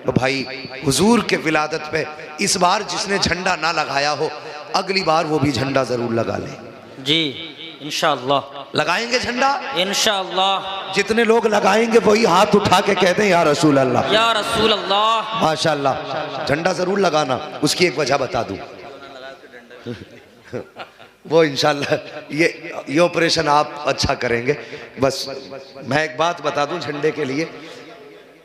तो भाई हुजूर के विलादत पे इस बार जिसने झंडा ना लगाया हो, अगली बार वो भी झंडा जरूर लगा ले जी, इंशाअल्लाह लगाएंगे झंडा। इंशाअल्लाह। जितने लोग लगाएंगे वही हाथ उठा के कहते हैं या रसूल अल्लाह, या रसूल अल्लाह। माशाअल्लाह। झंडा जरूर लगाना। उसकी एक वजह बता दूं वो इंशाल्लाह ये ऑपरेशन आप अच्छा करेंगे। बस मैं एक बात बता दूं झंडे के लिए,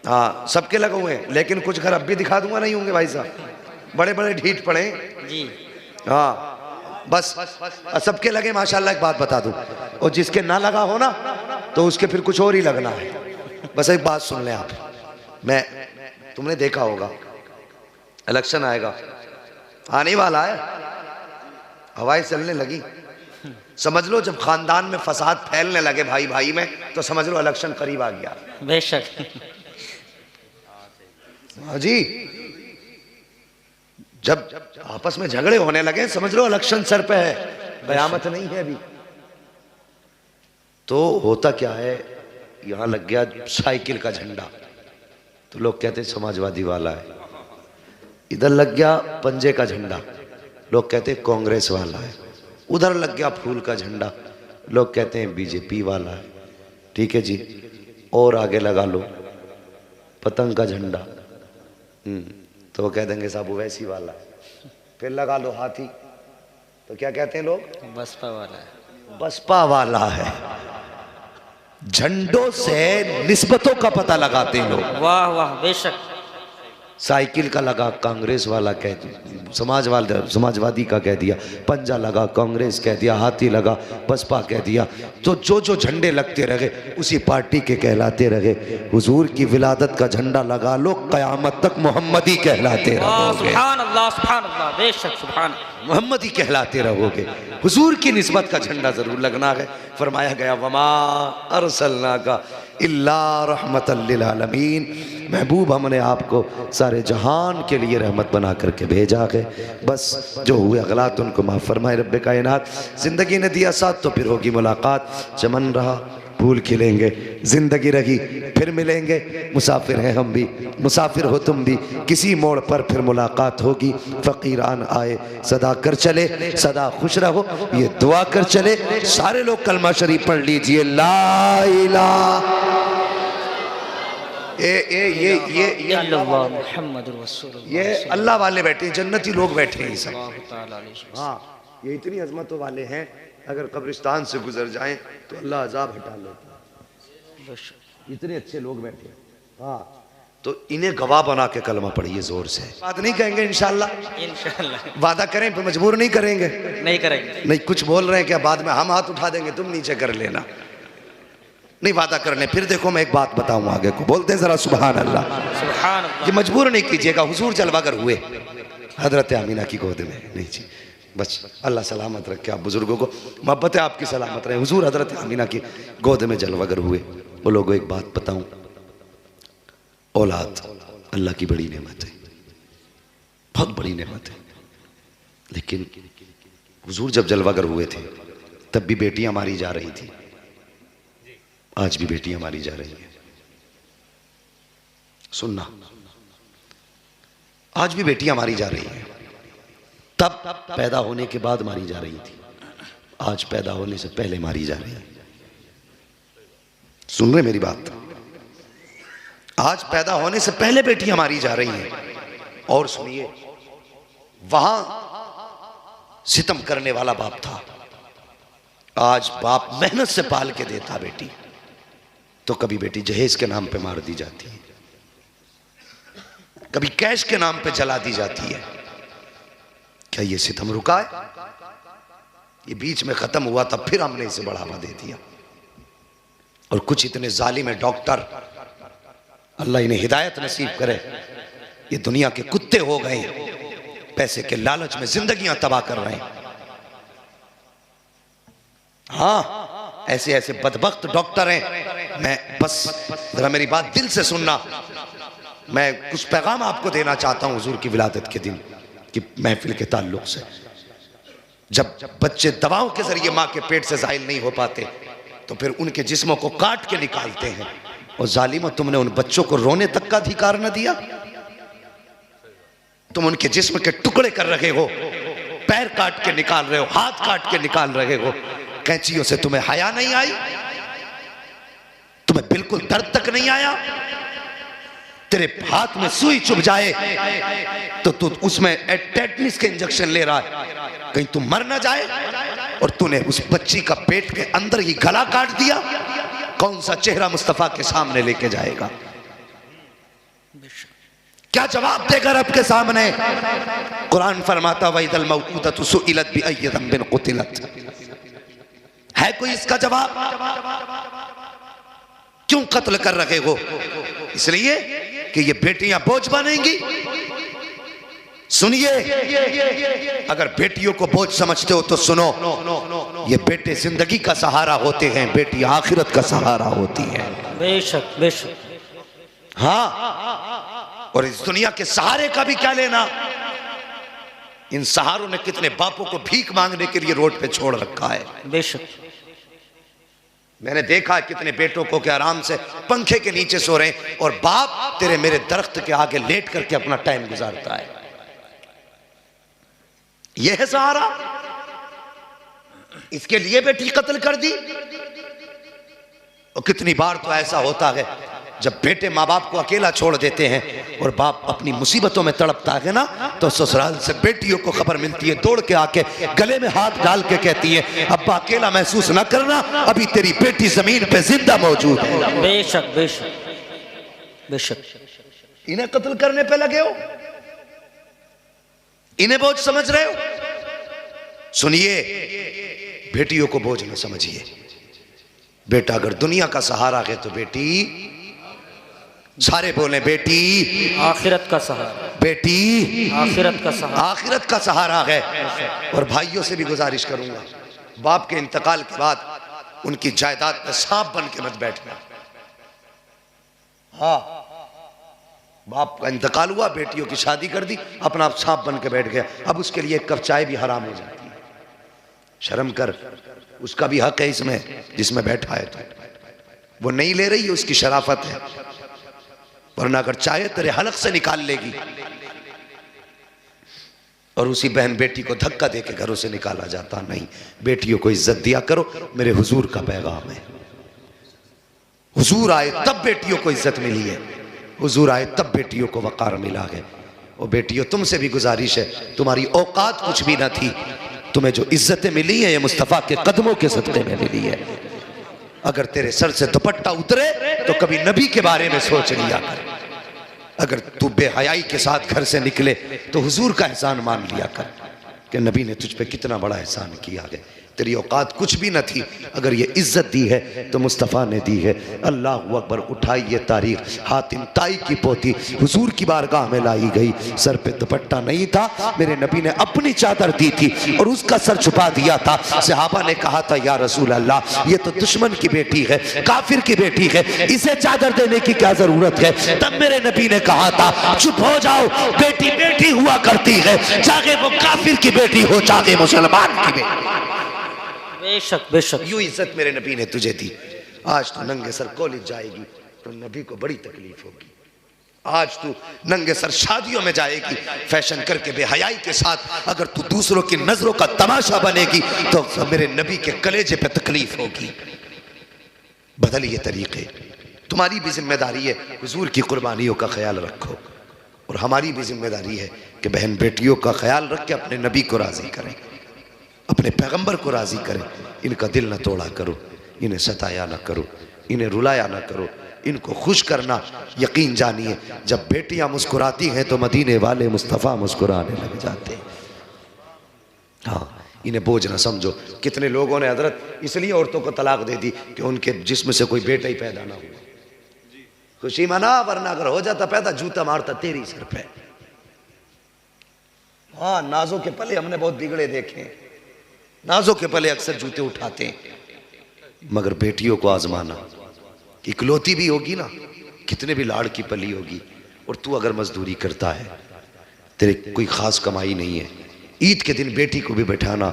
हाँ सबके लगे हुए हैं, लेकिन कुछ घर अब भी दिखा दूंगा नहीं होंगे भाई साहब, बड़े बड़े ढीठ पड़े जी। हाँ बस सबके लगे माशाल्लाह। एक बात बता दूं, और जिसके ना लगा हो ना तो उसके फिर कुछ और ही लगना है। बस एक बात सुन लें आप, तुमने देखा होगा इलेक्शन आएगा, आने वाला है, हवाएं चलने लगी, समझ लो जब खानदान में फसाद फैलने लगे भाई भाई में, तो समझ लो इलेक्शन करीब आ गया। बेशक। हाँ जी, जब आपस में झगड़े होने लगे समझ लो इलेक्शन सर पे है, कयामत नहीं है अभी। तो होता क्या है, यहां लग गया साइकिल का झंडा, तो लोग कहते हैं समाजवादी वाला है। इधर लग गया पंजे का झंडा, लोग कहते हैं कांग्रेस वाला है। उधर लग गया फूल का झंडा, लोग कहते हैं बीजेपी वाला है। ठीक है जी, और आगे लगा लो पतंग का झंडा, तो वो कह देंगे साहब वैसी वाला है। फिर लगा लो हाथी, तो क्या कहते हैं लोग, बसपा वाला है। बसपा वाला है। झंडों से निस्बतों का पता लगाते हैं लोग। वाह वाह, बेशक। साइकिल का लगा कांग्रेस वाला कह दिया, समाजवादी का कह दिया, पंजा लगा कांग्रेस कह दिया, हाथी लगा बसपा कह दिया। तो जो जो झंडे लगते रहे उसी पार्टी के कहलाते रहे। हुजूर की विलादत का झंडा लगा लो, कयामत तक मोहम्मदी कहलाते रहोगे। सुभान अल्लाह, सुभान अल्लाह, बेशक सुभान, मोहम्मदी कहलाते रहोगे। हुजूर की निस्बत का झंडा जरूर लगना है। फरमाया गया वमा अरसलना का इल्ला रहमतल लिल आलमीन, महबूब हमने आपको सारे जहान के लिए रहमत बना करके भेजा है। बस जो हुए अगलात उनको माफ़ फरमाए रब्बे कायनात। ज़िंदगी ने दिया साथ तो फिर होगी मुलाकात, चमन रहा फूल खिलेंगे, ज़िंदगी रही फिर मिलेंगे। मुसाफिर हैं हम भी, मुसाफिर हो तुम भी, किसी मोड़ पर फिर मुलाकात होगी। फ़कीरान आए सदा कर चले, सदा खुश रहो ये दुआ कर चले। सारे लोग कलमा शरीफ पढ़ लीजिए, ला इलाहा ये अल्लाह वाले बैठे हैं, जन्नती लोग बैठे हैं सब। हाँ, ये इतनी अजमतों वाले हैं, अगर कब्रिस्तान से गुजर जाएं तो अल्लाह अजाब हटा लेता है। इतने अच्छे लोग बैठे हैं। हाँ, तो इन्हें गवाह बना के कलमा पढ़िए जोर से। बात नहीं कहेंगे इंशाल्लाह, इंशाल्लाह वादा करें, फिर मजबूर नहीं करेंगे। नहीं करेंगे। नहीं, कुछ बोल रहे हैं क्या, बाद में हम हाथ उठा देंगे, तुम नीचे कर लेना। नहीं, वादा करने। फिर देखो मैं एक बात बताऊं आगे को, बोलते हैं जरा सुभान अल्लाह। सुभान अल्लाह। ये मजबूर नहीं कीजिएगा। हुजूर जलवागर हुए हजरत आमीना की गोद में, नहीं जी, बस अल्लाह सलामत रखे आप बुजुर्गों को, मोहब्बत है आपकी सलामत रहे। हुजूर हजरत आमीना की गोद में जलवागर हुए। वो लोगों एक बात बताऊं, औलाद अल्लाह की बड़ी नेमत है, बहुत बड़ी नेमत है। लेकिन हुजूर जब जलवागर हुए थे तब भी बेटियां मारी जा रही थी, आज भी बेटियां मारी जा रही हैं। सुनना, आज भी बेटियां मारी जा रही हैं। तब पैदा होने के बाद मारी जा रही थी, आज पैदा होने से पहले मारी जा रही है। सुन रहे मेरी बात? आज पैदा होने से पहले बेटियां मारी जा रही हैं। और सुनिए, वहां सितम करने वाला बाप था, आज बाप मेहनत से पाल के देता बेटी, तो कभी बेटी जहेज के नाम पे मार दी जाती है, कभी कैश के नाम पे जला दी जाती है। क्या ये सितम रुका है? ये बीच में खत्म हुआ था, फिर हमने इसे बढ़ावा दे दिया। और कुछ इतने जालिम डॉक्टर, अल्लाह इन्हें हिदायत नसीब करे, ये दुनिया के कुत्ते हो गए, पैसे के लालच में जिंदगियां तबाह कर रहे हैं। हाँ, ऐसे ऐसे बदबख्त डॉक्टर हैं। मैं बस जरा मेरी बात दिल से सुनना, मैं कुछ पैगाम आपको देना चाहता हूं हुजूर की विलादत के दिन की महफिल के ताल्लुक से। जब बच्चे दवाओं के जरिए मां के पेट से जाहिल नहीं हो पाते तो फिर उनके जिस्मों को काट के निकालते हैं। और जालिमों, तुमने उन बच्चों को रोने तक का अधिकार न दिया। तुम उनके जिस्म के टुकड़े कर रहे हो, पैर काट के निकाल रहे हो, हाथ काट के निकाल रहे हो। कैंचियों से तुम्हें हया नहीं आई? तुम्हें बिल्कुल दर्द तक नहीं आया? तेरे हाथ में सुई चुभ जाए तो तू उसमें टेटनिस के इंजेक्शन ले रहा है, कहीं तू मर ना जाए। और तूने उस बच्ची का पेट के अंदर ही गला काट दिया। कौन सा चेहरा मुस्तफा के सामने लेके जाएगा? क्या जवाब देगा रब के सामने? कुरान फरमाता वइदल मौऊदतु सुइलत बिअय्यि ज़ंबिन कुतिलत। है कोई इसका जवाब? क्यों कत्ल कर रहे हो? इसलिए कि ये बेटियां बोझ बनेंगी। सुनिए, अगर बेटियों को बोझ समझते हो तो सुनो, ये बेटे जिंदगी का सहारा होते हैं, बेटी आखिरत का सहारा होती है। बेशक बेशक। हाँ, और इस दुनिया के सहारे का भी क्या लेना? इन सहारों ने कितने बापों को भीख मांगने के लिए रोड पे छोड़ रखा है। बेशक। मैंने देखा कितने बेटों को कि आराम से पंखे के नीचे सो रहे हैं और बाप तेरे मेरे दरख्त के आगे लेट करके अपना टाइम गुजारता है। यह है सहारा? इसके लिए बेटी कत्ल कर दी। और कितनी बार तो ऐसा होता है जब बेटे माँ बाप को अकेला छोड़ देते हैं और बाप अपनी मुसीबतों में तड़पता है ना, तो ससुराल से बेटियों को खबर मिलती है, दौड़ के आके गले में हाथ डाल के कहती है अब्बा अकेला महसूस ना करना, अभी तेरी बेटी जमीन पे जिंदा मौजूद है। बेशक बेशक बेशक। इन्हें कत्ल करने पे लगे हो, इन्हें बोझ समझ रहे हो? सुनिए, बेटियों को बोझ न समझिए। बेटा अगर दुनिया का सहारा है तो बेटी, सारे बोले बेटी आखिरत का सहारा, बेटी आखिरत का सहारा, आखिरत का सहारा है। और भाइयों से भी गुजारिश करूंगा, बाप के इंतकाल के बाद उनकी जायदाद में सांप बन के मत बैठना। हाँ, बाप का इंतकाल हुआ, बेटियों की शादी कर दी, अपना आप सांप बन के बैठ गया, अब उसके लिए एक कप चाय भी हराम हो जाती है। शर्म कर, उसका भी हक है इसमें जिसमें बैठा है। तो वो नहीं ले रही है, उसकी शराफत है, वरना अगर चाहे तेरे हलक से निकाल लेगी। और उसी बहन बेटी को धक्का देके घरों से निकाला जाता नहीं। बेटियों को इज्जत दिया करो, मेरे हुजूर का पैगाम है। हुजूर आए तब बेटियों को इज्जत मिली है, हुजूर आए तब बेटियों को वकार मिला है। और बेटियों, तुमसे भी गुजारिश है, तुम्हारी औकात कुछ भी ना थी, तुम्हें जो इज्जतें मिली है ये मुस्तफ़ा के कदमों के सदक़े में मिली है। अगर तेरे सर से दुपट्टा उतरे तो कभी नबी के बारे में सोच लिया कर। अगर तू बेहयाई के साथ घर से निकले तो हुजूर का एहसान मान लिया कर कि नबी ने तुझ पे कितना बड़ा एहसान किया है। तेरी औकात कुछ भी न थी, अगर ये इज्जत दी है तो मुस्तफ़ा ने दी है। अल्लाह अकबर। उठाई ये तारीख, हातिम ताई की पोती हुजूर की बारगाह में लाई गई, सर पे दुपट्टा नहीं था, मेरे नबी ने अपनी चादर दी थी और उसका सर छुपा दिया था। सहाबा ने कहा था या रसूल अल्लाह, ये तो दुश्मन की बेटी है, काफिर की बेटी है, इसे चादर देने की क्या जरूरत है? तब मेरे नबी ने कहा था चुप हो जाओ, बेटी बेटी हुआ करती है, चाहे वो काफिर की बेटी हो चाहे मुसलमान की बेटी। बेशक बेशक। यूं इज्जत मेरे नबी ने तुझे दी। आज तू नंगे सर कॉलेज जाएगी तो नबी को बड़ी तकलीफ होगी। आज तू नंगे सर शादियों में जाएगी फैशन करके बेहयाई के साथ, अगर तू दूसरों की नजरों का तमाशा बनेगी तो मेरे नबी के कलेजे पे तकलीफ होगी। बदलिए तरीके, तुम्हारी भी जिम्मेदारी है हुजूर की कुर्बानियों का ख्याल रखो, और हमारी भी जिम्मेदारी है कि बहन बेटियों का ख्याल रख के अपने नबी को राजी करें, अपने पैगंबर को राजी करें। इनका दिल न तोड़ा करो, इन्हें सताया न करो, इन्हें रुलाया न करो, इनको खुश करना। यकीन जानिए, जब बेटियां मुस्कुराती हैं तो मदीने वाले मुस्तफ़ा मुस्कुराने लग जाते हैं। हाँ, इन्हें बोझ ना समझो। कितने लोगों ने हजरत इसलिए औरतों को तलाक दे दी कि उनके जिस्म से कोई बेटा ही पैदा ना हुआ। खुशी मना, वरना अगर हो जाता पैदा जूता मारता तेरी सर पे। हाँ, नाजों के पले हमने बहुत बिगड़े देखे हैं, नाजों के पले अक्सर जूते उठाते हैं। मगर बेटियों को आजमाना, इकलौती भी होगी ना, कितने भी लाड़ की पली होगी, और तू अगर मजदूरी करता है, तेरे कोई खास कमाई नहीं है, ईद के दिन बेटी को भी बैठाना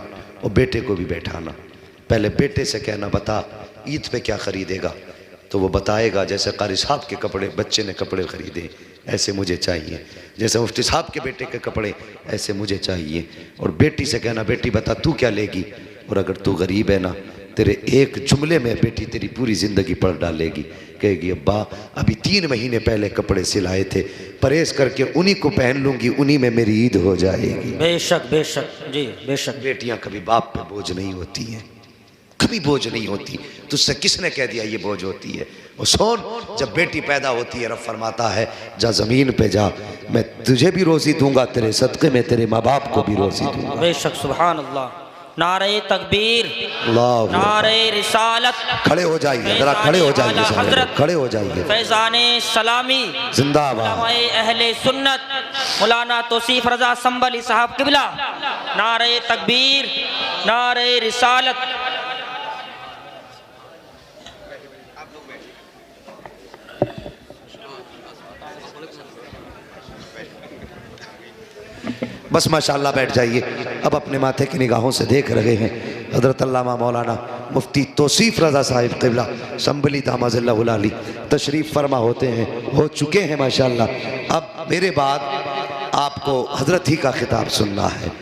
और बेटे को भी बैठाना। पहले बेटे से कहना बता ईद पे क्या खरीदेगा, तो वो बताएगा जैसे कारी साहब के कपड़े बच्चे ने कपड़े ख़रीदे ऐसे मुझे चाहिए, जैसे मुफ्ती साहब के बेटे के कपड़े ऐसे मुझे चाहिए। और बेटी से कहना बेटी बता तू क्या लेगी, और अगर तू गरीब है ना तेरे एक जुमले में बेटी तेरी पूरी ज़िंदगी पढ़ डालेगी। कहेगी अब्बा अभी 3 महीने पहले कपड़े सिलाए थे, परहेज करके उन्हीं को पहन लूँगी, उन्हीं में मेरी ईद हो जाएगी। बेशक बेशक जी बेशक। बेटियां कभी बाप पे बोझ नहीं होती हैं, कभी बोझ नहीं होती। तुझसे किसने कह दिया ये बोझ होती है? और सोन जब बेटी पैदा होती है रब फरमाता है जा ज़मीन पे जा, मैं तुझे भी रोज़ी दूंगा, तेरे सदक़े में तेरे माँ बाप को भी रोज़ी दूंगा। बेशक सुभान अल्लाह। नारे तकबीर, अल्लाह नारे रिसालत। खड़े हो जाइए, जरा खड़े हो जाइए, हज़रत खड़े हो जाइए। फैज़ाने सलामी जिंदाबाद। उलमाए अहले सुन्नत मौलाना तौसीफ रज़ा संबली साहब किबला। नारे तकबीर, नारे रिसालत। बस माशाअल्लाह बैठ जाइए। अब अपने माथे की निगाहों से देख रहे हैं हज़रत अल्लामा मौलाना मुफ्ती तौसीफ रज़ा साहिब क़िबला संबली दामज़िल्लहुल आली तशरीफ़ फरमा होते हैं, हो चुके हैं माशाअल्लाह। अब मेरे बाद आपको हज़रत ही का खिताब सुनना है,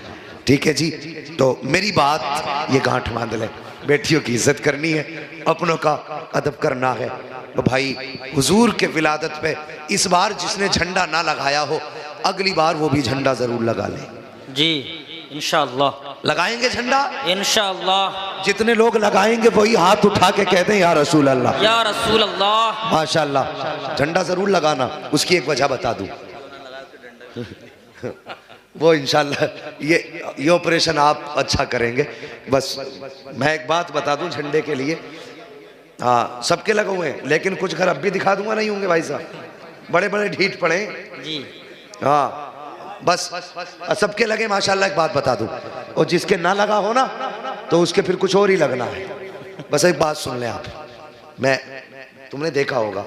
ठीक है जी? तो मेरी बात ये गांठ बांध लें, बेटियों की इज़्ज़त करनी है, अपनों का अदब करना है। तो भाई हुजूर के विलादत पे इस बार जिसने झंडा ना लगाया हो अगली बार वो भी झंडा ज़रूर लगा ले जी इंशाअल्लाह। लगाएंगे झंडा इंशाअल्लाह। जितने लोग लगाएंगे वही हाथ उठा के कहते हैं या रसूल अल्लाह, या रसूल अल्लाह। माशाअल्लाह। झंडा ज़रूर लगाना, उसकी एक वजह बता दूं वो इंशाअल्लाह ये ऑपरेशन आप अच्छा करेंगे। बस मैं एक बात बता दूं झंडे के लिए, हाँ सबके लगे हुए हैं, लेकिन कुछ घर अब भी दिखा दूंगा नहीं होंगे भाई साहब, बड़े बड़े ढीठ पड़े जी। हाँ बस सबके लगे माशाल्लाह। एक बात बता दूं, और जिसके ना लगा हो ना तो उसके फिर कुछ और ही लगना है। बस एक बात सुन लें आप, मैं तुमने देखा होगा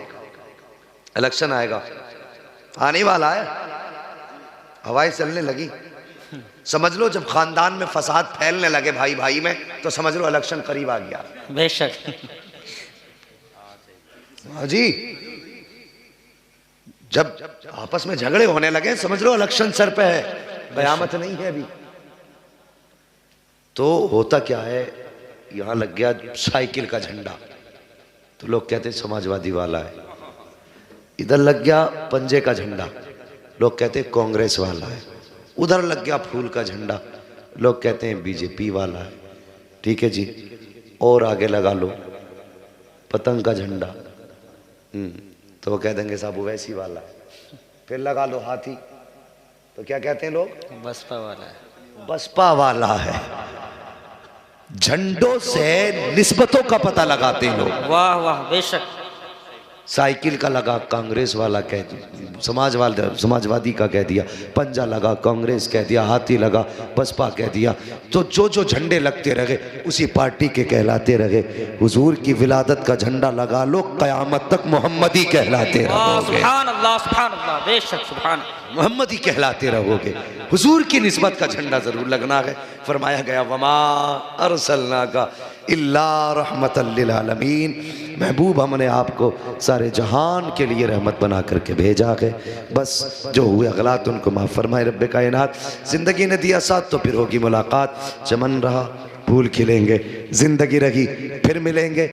इलेक्शन आएगा, आने वाला है, हवाएं चलने लगी, समझ लो जब खानदान में फसाद फैलने लगे भाई भाई में तो समझ लो इलेक्शन करीब आ गया। बेशक हाँ जी, जब आपस में झगड़े होने लगे समझ लो इलेक्शन सर पे है, कयामत नहीं है अभी। तो होता क्या है, यहाँ लग गया साइकिल का झंडा तो लोग कहते हैं समाजवादी वाला है, इधर लग गया पंजे का झंडा लोग कहते हैं कांग्रेस वाला है, उधर लग गया फूल का झंडा लोग कहते हैं बीजेपी वाला है, ठीक है जी। और आगे लगा लो पतंग का झंडा, तो वो कह देंगे साहब वैसी वाला है। फिर लगा लो हाथी, तो क्या कहते हैं लोग, बसपा वाला है, बसपा वाला है। झंडों से निस्बतों का पता लगाते हैं लोग। वाह वाह बेशक। साइकिल का लगा कांग्रेस वाला कह दिया, समाजवादी का कह दिया, पंजा लगा कांग्रेस कह दिया, हाथी लगा बसपा कह दिया। तो जो जो झंडे लगते रहे उसी पार्टी के कहलाते रहे। हुजूर की विलादत का झंडा लगा लो, कयामत तक मोहम्मदी कहलाते रहोगे। सुभान अल्लाह बेशक सुभान मोहम्मदी कहलाते रहोगे। हुजूर की निस्बत का झंडा जरूर लगना है। फरमाया गया वमा अरसलना का इल्ला रहमतल लिल आलमीन, महबूब हमने आपको सारे जहान के लिए रहमत बना करके भेजा है। बस जो हुए अगलात उनको माफ़ फरमाए रब्बे कायनात। ज़िंदगी ने दिया साथ तो फिर होगी मुलाकात, चमन रहा फूल खिलेंगे, ज़िंदगी रही फिर मिलेंगे।